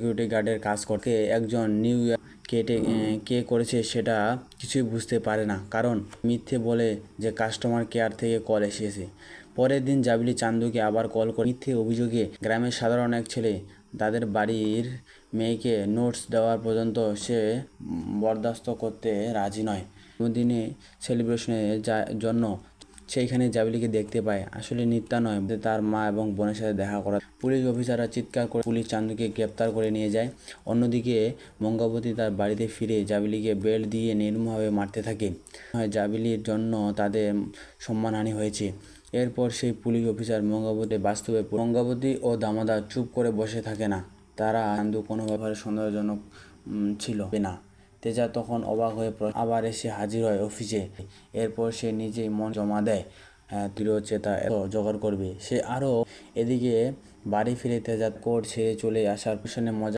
Security গার্ডের কাজ করতে একজন নিউ কেটে কে করেছে সেটা কিছুই বুঝতে পারে না, কারণ মিথ্যে বলে যে কাস্টমার কেয়ার থেকে কল এসেছে। পরের দিন জাবিলি চান্দুকে আবার কল করে মিথ্যে অভিযোগে গ্রামের সাধারণ এক ছেলে তাদের বাড়ির মেয়েকে নোটস দেওয়ার পর্যন্ত সে বরদাস্ত করতে রাজি নয়। জন্মদিনে সেলিব্রেশনের জন্য সেইখানে জাবিলিকে দেখতে পায়। আসলে নিত্যা নয়, তার মা এবং বোনের সাথে দেখা করা। পুলিশ অফিসাররা চিৎকার করে পুলিশ চান্দুকে গ্রেপ্তার করে নিয়ে যায়। অন্যদিকে মঙ্গাবতী তার বাড়িতে ফিরে জাবিলিকে বেল্ট দিয়ে নির্মমভাবে মারতে থাকে। জাবিলির জন্য তাদের সম্মানহানি হয়েছে। এরপর সেই পুলিশ অফিসার মঙ্গাবতী বাস্তবে মঙ্গাবতী ও দামোদর চুপ করে বসে থাকে না। তারা চান্দু কোনো ব্যাপারে সন্দেহজনক ছিল না। তেজা তখন অবাক হয়ে আবার এসে হাজির হয় অফিসে। এরপর সে নিজেই মন জমা দেয় দৃঢ়চেতা জোগাড় করবে সে আরও। এদিকে বাড়ি ফিরে তেজা কোর্ট ছেড়ে চলে আসার পিছনে মজা